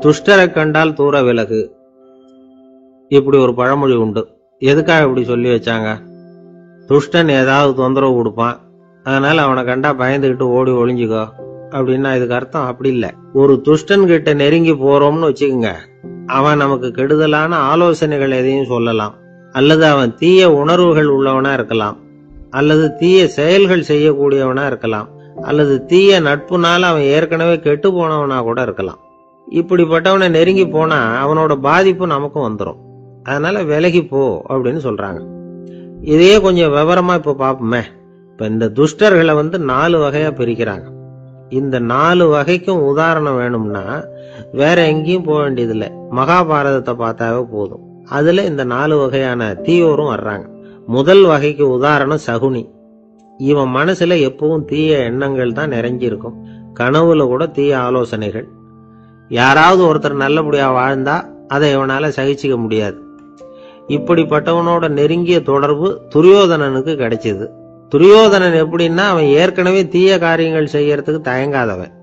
துஷ்டரை கண்டால் தூர விலகு. இப்படி ஒரு பழமொழி உண்டு. எதுக்காக இப்படி சொல்லி வச்சாங்க? துஷ்டன் ஏதாவது தொந்தரவு கொடுப்பான், அதனால அவனை கண்டா பயந்துகிட்டு ஓடி ஒளிஞ்சுக்கோ அப்படின்னா இதுக்கு அர்த்தம் அப்படி இல்லை. ஒரு துஷ்டன் கிட்ட நெருங்கி போறோம்னு வச்சுக்கோங்க, அவன் நமக்கு கெடுதலான ஆலோசனைகள் எதையும் சொல்லலாம், அல்லது அவன் தீய உணர்வுகள் உள்ளவனா இருக்கலாம், அல்லது தீய செயல்கள் செய்யக்கூடியவனா இருக்கலாம், அல்லது தீய நட்புனால அவன் ஏற்கனவே கெட்டு போனவனா கூட இருக்கலாம். இப்படிப்பட்டவனை நெருங்கி போனா அவனோட பாதிப்பு நமக்கும் வந்துடும். அதனால விலகி போ அப்படின்னு சொல்றாங்க. இதையே கொஞ்சம் விவரமா இப்ப பாப்போமே. இப்ப இந்த துஷ்டர்களை 4 வகையா பிரிக்கிறாங்க. இந்த 4 வகைக்கும் உதாரணம் வேணும்னா வேற எங்கேயும் போக வேண்டியதில்லை, மகாபாரதத்தை பார்த்தாவே போதும். அதுல இந்த 4 வகையான தீயோரும் வர்றாங்க. முதல் வகைக்கு உதாரணம் சகுனி. இவன் மனசுல எப்பவும் தீய எண்ணங்கள் தான் நிறைஞ்சிருக்கும். கனவுல கூட தீய ஆலோசனைகள். யாராவது ஒருத்தர் நல்லபடியா வாழ்ந்தா அதை இவனால சகிச்சுக்க முடியாது. இப்படிப்பட்டவனோட நெருங்கிய தொடர்பு துரியோதனனுக்கு கிடைச்சது. துரியோதனன் எப்படின்னா அவன் ஏற்கனவே தீய காரியங்கள் செய்யறதுக்கு தயங்காதவன்.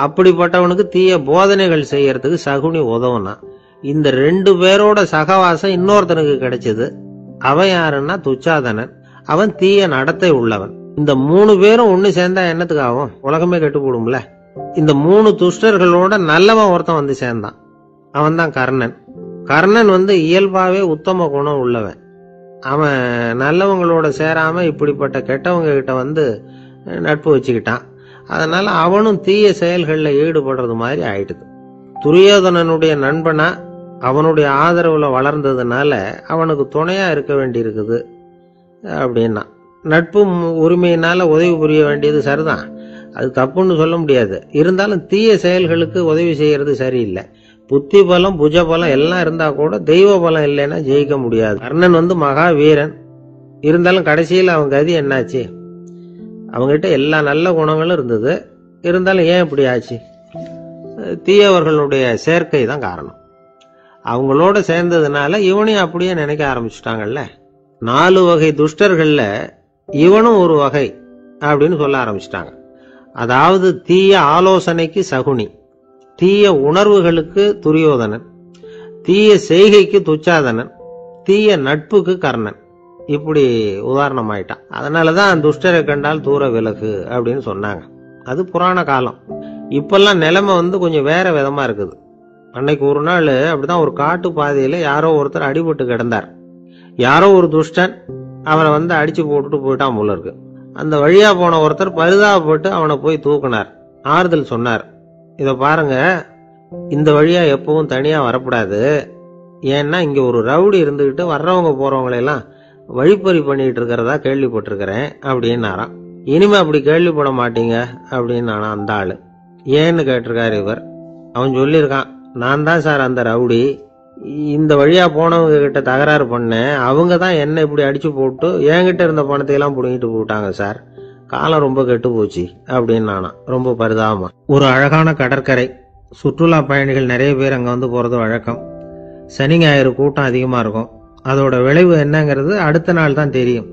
அப்படிப்பட்டவனுக்கு தீய போதனைகள் செய்யறதுக்கு சகுனி உதவுனா. இந்த 2 பேரோட சகவாசம் இன்னொருத்தனுக்கு கிடைச்சது. அவன் யாருன்னா துச்சாதனன். அவன் தீய நடத்தை உள்ளவன். இந்த 3 பேரும் ஒண்ணு சேர்ந்தா என்னத்துக்கு ஆகும்? உலகமே கெட்டு போடும்ல. இந்த 3 துஷ்டர்களோட நல்லவன் ஒருத்தன் சேர்ந்தான். அவன் தான் கர்ணன். கர்ணன் இயல்பாவே உத்தம குணம் உள்ளவன். அவன் நல்லவங்களோட சேராம இப்படிப்பட்ட கெட்டவங்க கிட்ட நட்பு வச்சுக்கிட்டான். அதனால அவனும் தீய செயல்கள்ல ஈடுபடுறது மாதிரி ஆயிடுது. துரியோதனனுடைய நண்பனா அவனுடைய ஆதரவுல வளர்ந்ததுனால அவனுக்கு துணையா இருக்க வேண்டி இருக்குது அப்படின்னா. நட்பு உரிமையினால உதவி புரிய வேண்டியது சரிதான், அது தப்புன்னு சொல்ல முடியாது. இருந்தாலும் தீய செயல்களுக்கு உதவி செய்யறது சரியில்லை. புத்தி பலம் புஜ பலம் எல்லாம் இருந்தா கூட தெய்வ பலம் இல்லைன்னா ஜெயிக்க முடியாது. கர்ணன் மகா வீரன். இருந்தாலும் கடைசியில் அவன் கதி என்னாச்சு? அவங்ககிட்ட எல்லா நல்ல குணங்களும் இருந்தது. இருந்தாலும் ஏன் இப்படி ஆச்சு? தீயவர்களுடைய சேர்க்கை தான் காரணம். அவங்களோட சேர்ந்ததுனால இவனையும் அப்படியே நினைக்க ஆரம்பிச்சுட்டாங்கல்ல. 4 வகை துஷ்டர்கள்ல இவனும் ஒரு வகை அப்படின்னு சொல்ல ஆரம்பிச்சிட்டாங்க. அதாவது தீய ஆலோசனைக்கு சகுனி, தீய உணர்வுகளுக்கு துரியோதனன், தீய செய்கைக்கு துச்சாதனன், தீய நட்புக்கு கர்ணன். இப்படி உதாரணமாயிட்டான். அதனாலதான் துஷ்டரை கண்டால் தூர விலகு அப்படின்னு சொன்னாங்க. அது புராண காலம். இப்பெல்லாம் நிலைமை கொஞ்சம் வேற விதமா இருக்குது. அன்னைக்கு ஒரு நாள் அப்படிதான் ஒரு காட்டு பாதையில யாரோ ஒருத்தர் அடிபட்டு கிடந்தார். யாரோ ஒரு துஷ்டன் அவனை அடிச்சு போட்டுட்டு போயிட்டான் போல இருக்கு. அந்த வழியா போன ஒருத்தர் பரிதாபப்பட்டு அவனை போய் தூக்கினார். ஆறுதல் சொன்னார். இத பாருங்க, இந்த வழியா எப்பவும் தனியா வரக்கூடாது. ஏன்னா இங்க ஒரு ரவுடி இருந்துகிட்டு வர்றவங்க போறவங்களெல்லாம் வழிப்பறி பண்ணிட்டு இருக்கிறதா கேள்விப்பட்டிருக்கிறேன் அப்படின்னாராம். இனிமே அப்படி கேள்விப்பட மாட்டீங்க அப்படின்னு அந்த ஆளு. ஏன்னு கேட்டிருக்காரு இவர். அவன் சொல்லியிருக்கான், நான் தான் சார் அந்த ரவுடி. இந்த வழியா போனவங்க கிட்ட தகராறு பண்ணேன். அவங்க தான் என்ன இப்படி அடிச்சு போட்டு என்கிட்ட இருந்த பணத்தையெல்லாம் புடுங்கிட்டு போட்டாங்க சார். காலம் ரொம்ப கெட்டு போச்சு அப்படின்னு நானா ரொம்ப பரிதாபமா. ஒரு அழகான கடற்கரை. சுற்றுலா பயணிகள் நிறைய பேர் அங்க போறது வழக்கம். சனி ஞாயிறு கூட்டம் அதிகமா இருக்கும். அதோட விளைவு என்னங்கிறது அடுத்த நாள் தான் தெரியும்.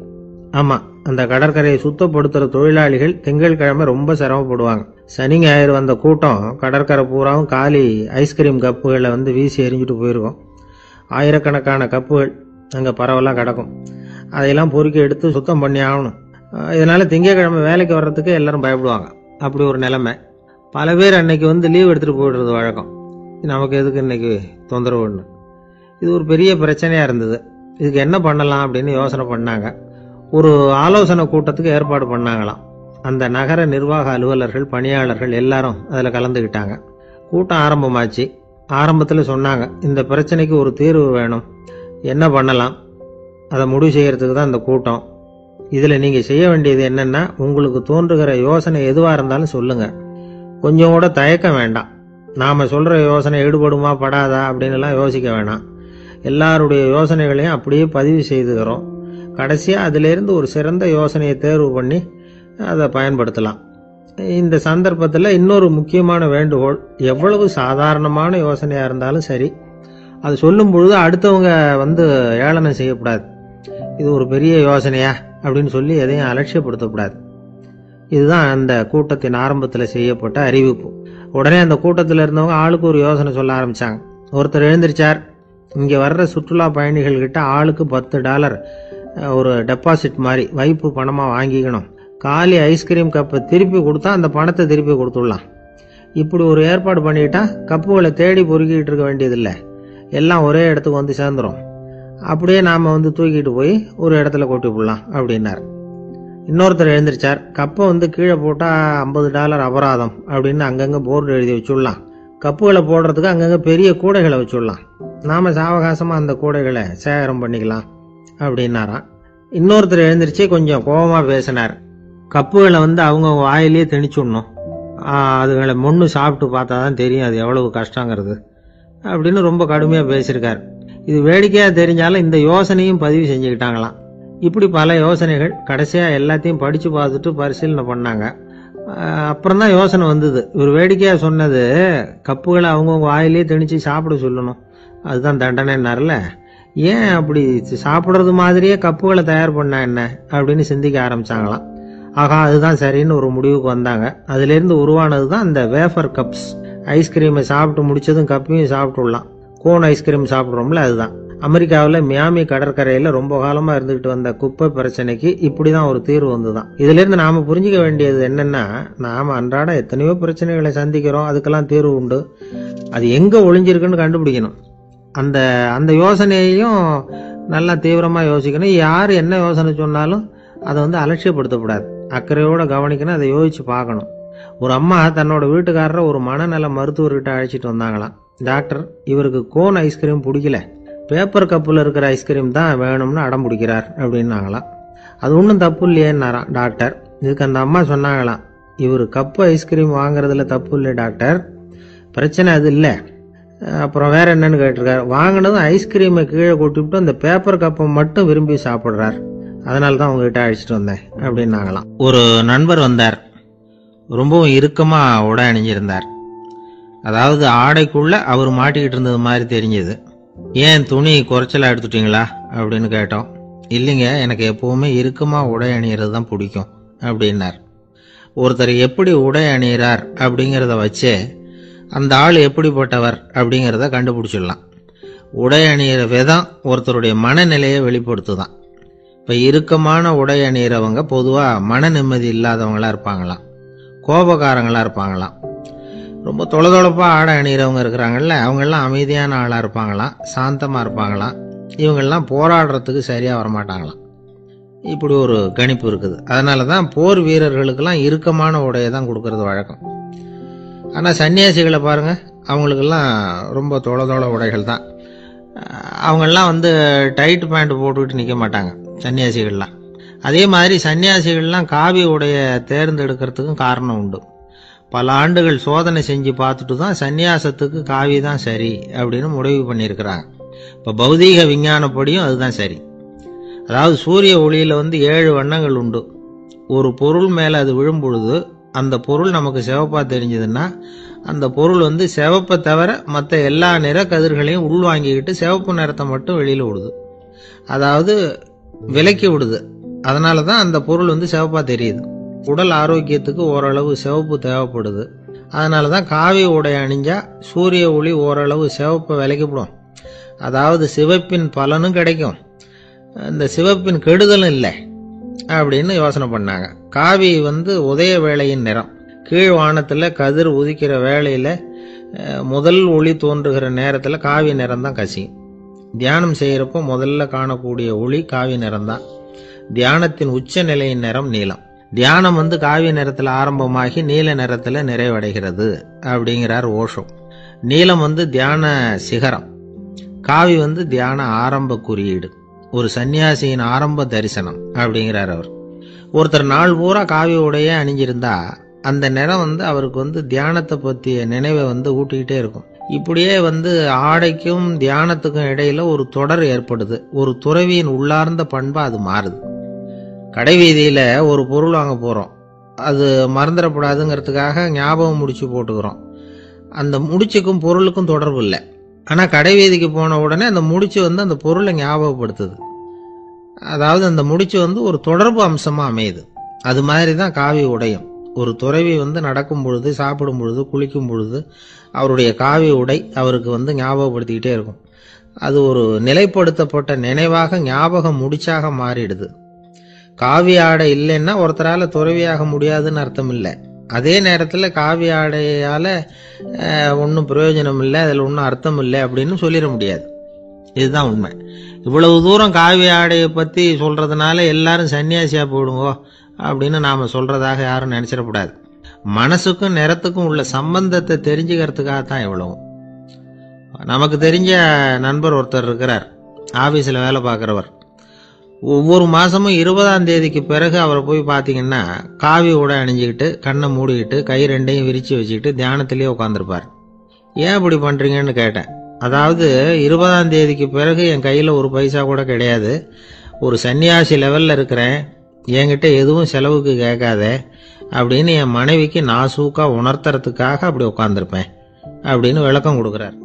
ஆமா, அந்த கடற்கரையை சுத்தப்படுத்துற தொழிலாளிகள் திங்கட்கிழமை ரொம்ப சிரமப்படுவாங்க. சனி ஞாயிறு வந்த கூட்டம் கடற்கரை பூராவும் காலி ஐஸ்கிரீம் கப்புகளை வீசி எரிஞ்சுட்டு போயிருக்கும். ஆயிரக்கணக்கான கப்புகள் அங்க பரவலா கிடக்கும். அதையெல்லாம் பொறுக்கி எடுத்து சுத்தம் பண்ணி ஆகணும். இதனால திங்கட்கிழமை வேலைக்கு வர்றதுக்கு எல்லாரும் பயப்படுவாங்க. அப்படி ஒரு நிலைமை. பல பேர் அன்னைக்கு லீவ் எடுத்துட்டு போயிடுறது வழக்கம். நமக்கு எதுக்கு இன்னைக்கு தொந்தரவுன்னு. இது ஒரு பெரிய பிரச்சனையா இருந்தது. இதுக்கு என்ன பண்ணலாம் அப்படின்னு யோசனை பண்ணாங்க. ஒரு ஆலோசனை கூட்டத்துக்கு ஏற்பாடு பண்ணாங்களாம். அந்த நகர நிர்வாக அலுவலர்கள், பணியாளர்கள் எல்லாரும் அதுல கலந்துகிட்டாங்க. கூட்டம் ஆரம்பமாச்சு. ஆரம்பத்துல சொன்னாங்க, இந்த பிரச்சனைக்கு ஒரு தீர்வு வேணும், என்ன பண்ணலாம், அதை முடிவு செய்யறதுக்கு தான் இந்த கூட்டம். இதுல நீங்க செய்ய வேண்டியது என்னன்னா, உங்களுக்கு தோன்றுகிற யோசனை எதுவா இருந்தாலும் சொல்லுங்க. கொஞ்சம் கூட தயக்கம் வேண்டாம். நாம சொல்ற யோசனை ஈடுபடுமா படாதா அப்படின்னு எல்லாம் யோசிக்க வேணாம். எல்லாருடைய யோசனைகளையும் அப்படியே பதிவு செய்துக்கிறோம். கடைசியா அதுல இருந்து ஒரு சிறந்த யோசனையை தேர்வு பண்ணி அதை பயன்படுத்தலாம். இந்த சந்தர்ப்பத்துல இன்னொரு முக்கியமான வேண்டுகோள், எவ்வளவு சாதாரணமான யோசனையா இருந்தாலும் சரி, அது சொல்லும் பொழுது அடுத்தவங்க ஏளனம் செய்யக்கூடாது. இது ஒரு பெரிய யோசனையா அப்படின்னு சொல்லி எதையும் அலட்சியப்படுத்தக்கூடாது. இதுதான் அந்த கூட்டத்தின் ஆரம்பத்தில் செய்யப்பட்ட அறிவிப்பு. உடனே அந்த கூட்டத்தில் இருந்தவங்க ஆளுக்கு ஒரு யோசனை சொல்ல ஆரம்பிச்சாங்க. ஒருத்தர் எழுந்திருச்சார், இங்கே வர்ற சுற்றுலா பயணிகள் கிட்ட ஆளுக்கு $10 ஒரு டெபாசிட் மாதிரி வைப்பு பணமாக வாங்கிக்கணும். காலி ஐஸ்கிரீம் கப்பை திருப்பி கொடுத்தா அந்த பணத்தை திருப்பி கொடுத்துடலாம். இப்படி ஒரு ஏற்பாடு பண்ணிட்டா கப்புகளை தேடி பொறுக்கிட்டு இருக்க வேண்டியதில்லை, எல்லாம் ஒரே இடத்துக்கு வந்து சேர்ந்துடும். அப்படியே நாம் வந்து தூக்கிட்டு போய் ஒரு இடத்துல கொட்டி போடலாம் அப்படின்னார். இன்னொருத்தர் எழுந்திருச்சார், கப்பை வந்து கீழே போட்டால் $50 அபராதம் அப்படின்னு அங்கங்கே போர்டு எழுதி வச்சுடலாம். கப்புகளை போடுறதுக்கு அங்கங்கே பெரிய கூடைகளை வச்சுடலாம், நாம் சாவகாசமாக அந்த கூடைகளை சேகரம் பண்ணிக்கலாம் அப்படின்னாராம். இன்னொருத்தர் எழுந்திருச்சு கொஞ்சம் கோபமாக பேசினார். கப்புகளை வந்து அவங்க வாயிலேயே திணிச்சுடணும், அதுகளை மொன்று சாப்பிட்டு பார்த்தா தான் தெரியும் அது எவ்வளவு கஷ்டங்கிறது அப்படின்னு ரொம்ப கடுமையாக பேசியிருக்கார். இது வேடிக்கையாக தெரிஞ்சாலும் இந்த யோசனையும் பதிவு செஞ்சுக்கிட்டாங்களாம். இப்படி பல யோசனைகள். கடைசியாக எல்லாத்தையும் படித்து பார்த்துட்டு பரிசீலனை பண்ணாங்க. அப்புறம் தான் யோசனை வந்தது, இவர் வேடிக்கையாக சொன்னது கப்புகளை அவங்கவுங்க வாயிலேயே திணிச்சு சாப்பிட சொல்லணும், அதுதான் தண்டனைன்னார்ல. ஏன் அப்படி சாப்பிட்றது மாதிரியே கப்புகளை தயார் பண்ண என்ன அப்படின்னு சிந்திக்க ஆரம்பிச்சாங்களாம். ஆகா, அதுதான் சரின்னு ஒரு முடிவுக்கு வந்தாங்க. அதுலேருந்து உருவானது தான் இந்த வேஃபர் கப்ஸ். ஐஸ்கிரீமை சாப்பிட்டு முடிச்சதும் கப்பையும் சாப்பிட்டுடலாம். கோன் ஐஸ்கிரீம் சாப்பிட்றோம்ல, அதுதான். அமெரிக்காவில் மியாமி கடற்கரையில் ரொம்ப காலமாக இருந்துகிட்டு வந்த குப்பை பிரச்சனைக்கு இப்படி தான் ஒரு தீர்வு வந்துதான். இதுலேருந்து நாம் புரிஞ்சிக்க வேண்டியது என்னென்னா, நாம் அன்றாட எத்தனையோ பிரச்சனைகளை சந்திக்கிறோம், அதுக்கெல்லாம் தீர்வு உண்டு. அது எங்கே ஒளிஞ்சிருக்குன்னு கண்டுபிடிக்கணும். அந்த அந்த யோசனையையும் நல்லா தீவிரமாக யோசிக்கணும். யார் என்ன யோசனை சொன்னாலும் அதை வந்து அலட்சியப்படுத்தக்கூடாது, அக்கறையோடு கவனிக்கணும், அதை யோசிச்சு பார்க்கணும். ஒரு அம்மா தன்னோட வீட்டுக்காரரை ஒரு மனநல மருத்துவர்கிட்ட அழைச்சிட்டு வந்தாங்களாம். டாக்டர், இவருக்கு கோன் ஐஸ்கிரீம் பிடிக்கல, பேப்பர் கப்பில் இருக்கிற ஐஸ்கிரீம் தான் வேணும்னு அடம் பிடிக்கிறார் அப்படின்னாங்களாம். அது ஒன்றும் தப்பு இல்லையேன்னாராம் டாக்டர். இதுக்கு அந்த அம்மா சொன்னாங்களாம், இவர் கப்பு ஐஸ்கிரீம் வாங்குறதுல தப்பு இல்லை டாக்டர், பிரச்சனை அது இல்லை. அப்புறம் வேற என்னன்னு கேட்டிருக்காரு. வாங்கினதும் ஐஸ்கிரீமை கீழே கொட்டிவிட்டு அந்த பேப்பர் கப்பை மட்டும் விரும்பி சாப்பிட்றார், அதனால தான் உங்ககிட்ட அழைச்சிட்டு வந்தேன் அப்படின்னாங்களாம். ஒரு நண்பர் வந்தார், ரொம்பவும் இறுக்கமாக உடை அணிஞ்சிருந்தார். அதாவது ஆடைக்குள்ள அவர் மாட்டிக்கிட்டு இருந்தது மாதிரி தெரிஞ்சது. ஏன் துணி குறைச்சலாக எடுத்துட்டீங்களா அப்படின்னு கேட்டோம். இல்லைங்க, எனக்கு எப்பவுமே இறுக்கமாக உடை அணிகிறது தான் பிடிக்கும் அப்படின்னார். ஒருத்தர் எப்படி உடை அணிகிறார் அப்படிங்கிறத வச்சே அந்த ஆள் எப்படிப்பட்டவர் அப்படிங்கிறத கண்டுபிடிச்சிடலாம். உடை அணிகிற விதம் ஒருத்தருடைய மனநிலையை வெளிப்படுத்துதான். இப்போ இறுக்கமான உடை அணிகிறவங்க பொதுவாக மன நிம்மதி இல்லாதவங்களா இருப்பாங்களாம், கோபக்காரங்களா இருப்பாங்களாம். ரொம்ப தொலைதொழப்பாக ஆடை அணிகிறவங்க இருக்கிறாங்கல்ல, அவங்கெல்லாம் அமைதியான ஆளாக இருப்பாங்களாம், சாந்தமாக இருப்பாங்களாம். இவங்கெல்லாம் போராடுறதுக்கு சரியாக வரமாட்டாங்களாம். இப்படி ஒரு கணிப்பு இருக்குது. அதனால தான் போர் வீரர்களுக்கெல்லாம் இறுக்கமான உடையை தான் கொடுக்கறது வழக்கம். ஆனால் சன்னியாசிகளை பாருங்கள், அவங்களுக்கெல்லாம் ரொம்ப தொலை உடைகள் தான். அவங்கெல்லாம் வந்து டைட் பேண்ட் போட்டுக்கிட்டு நிற்க மாட்டாங்க சன்னியாசிகள்லாம். அதே மாதிரி சன்னியாசிகள்லாம் காவி உடைய தேர்ந்தெடுக்கிறதுக்கும் காரணம் உண்டு. பல ஆண்டுகள் சோதனை செஞ்சு பார்த்துட்டு தான் சன்னியாசத்துக்கு காவி தான் சரி அப்படின்னு முடிவு பண்ணியிருக்கிறாங்க. இப்போ பௌதீக விஞ்ஞானப்படியும் அதுதான் சரி. அதாவது சூரிய ஒளியில் வந்து 7 வண்ணங்கள் உண்டு. ஒரு பொருள் மேலே அது விழும் பொழுது அந்த பொருள் நமக்கு சிவப்பாக தெரிஞ்சதுன்னா அந்த பொருள் வந்து சிவப்பை தவிர மற்ற எல்லா நிற கதிர்களையும் உள்வாங்கிக்கிட்டு சிவப்பு நிறத்தை மட்டும் வெளியில் விடுது, அதாவது விலக்கி விடுது. அதனால தான் அந்த பொருள் வந்து சிவப்பாக தெரியுது. உடல் ஆரோக்கியத்துக்கு ஓரளவு சிவப்பு தேவைப்படுது. அதனால தான் காவி உடை அணிஞ்சா சூரிய ஒளி ஓரளவு சிவப்பை விலக்கிவிடும். அதாவது சிவப்பின் பலனும் கிடைக்கும், இந்த சிவப்பின் கெடுதலும் இல்லை அப்படின்னு யோசனை பண்ணாங்க. காவி வந்து உதய வேளையின் நிறம். கீழ் வானத்தில் கதிர் உதிக்கிற வேளையில் முதல் ஒளி தோன்றுகிற நேரத்தில் காவி நிறம் தான் கசியும். தியானம் செய்கிறப்போ முதல்ல காணக்கூடிய ஒளி காவி நிறம் தான். தியானத்தின் உச்ச நிலையின் நிறம் நீலம். தியானம் வந்து காவி நிறத்தில் ஆரம்பமாகி நீல நிறத்தில் நிறைவடைகிறது அப்படிங்கிறார் ஓஷோ. நீலம் வந்து தியான சிகரம், காவி வந்து தியான ஆரம்ப குறியீடு, ஒரு சன்னியாசியின் ஆரம்ப தரிசனம் அப்படிங்கிறார் அவர். ஒருத்தர் நாள் பூரா காவி உடைய அணிஞ்சிருந்தா அந்த நிறம் வந்து அவருக்கு வந்து தியானத்தை பற்றிய நினைவை வந்து ஊட்டிக்கிட்டே இருக்கும். இப்படியே வந்து ஆடைக்கும் தியானத்துக்கும் இடையில ஒரு தொடர் ஏற்படுது. ஒரு துறவியின் உள்ளார்ந்த பண்பா அது மாறுது. கடை வீதியில் ஒரு பொருள் வாங்க போகிறோம், அது மறந்துடக்கூடாதுங்கிறதுக்காக ஞாபகம் முடிச்சு போட்டுக்கிறோம். அந்த முடிச்சுக்கும் பொருளுக்கும் தொடர்பு இல்லை. ஆனால் கடை வீதிக்கு போன உடனே அந்த முடிச்சு வந்து அந்த பொருளை ஞாபகப்படுத்துது. அதாவது அந்த முடிச்சு வந்து ஒரு தொடர்பு அம்சமாக அமையுது. அது மாதிரி தான் காவி உடையும். ஒரு துறவி நடக்கும் பொழுது, சாப்பிடும் பொழுது, குளிக்கும் பொழுது அவருடைய காவி உடை அவருக்கு ஞாபகப்படுத்திக்கிட்டே இருக்கும். அது ஒரு நிலைப்படுத்தப்பட்ட நினைவாக, ஞாபக முடிச்சாக மாறிடுது. காவி ஆடை இல்லைன்னா ஒருத்தரால துறவியாக முடியாதுன்னு அர்த்தம் இல்லை. அதே நேரத்தில் காவி ஆடையால் ஒன்றும் பிரயோஜனம் இல்லை, அதில் ஒன்றும் அர்த்தம் இல்லை அப்படின்னு சொல்லிட முடியாது. இதுதான் உண்மை. இவ்வளவு தூரம் காவி ஆடையை பற்றி சொல்றதுனால எல்லாரும் சன்னியாசியாக போயிடுங்கோ அப்படின்னு நாம் சொல்றதாக யாரும் நினைச்சிடக்கூடாது. மனசுக்கும் நிறத்துக்கும் உள்ள சம்பந்தத்தை தெரிஞ்சுக்கிறதுக்காகத்தான் இவ்வளவும். நமக்கு தெரிஞ்ச நண்பர் ஒருத்தர் இருக்கிறார், ஆபீஸில் வேலை பார்க்குறவர். ஒவ்வொரு மாசமும் 20ஆம் தேதிக்கு பிறகு அவரை போய் பார்த்தீங்கன்னா காவி உடை அணிஞ்சுக்கிட்டு, கண்ணை மூடிக்கிட்டு, கை ரெண்டையும் விரிச்சு வச்சுக்கிட்டு தியானத்திலேயே உட்காந்துருப்பார். ஏன் இப்படி பண்றீங்கன்னு கேட்டேன். அதாவது 20ஆம் தேதிக்கு பிறகு என் கையில் ஒரு பைசா கூட கிடையாது, ஒரு சன்னியாசி லெவலில் இருக்கிறேன், என்கிட்ட எதுவும் செலவுக்கு கேட்காத அப்படின்னு என் மனைவிக்கு நாசூக்கா உணர்த்துறதுக்காக அப்படி உட்காந்துருப்பேன் அப்படின்னு விளக்கம் கொடுக்குறார்.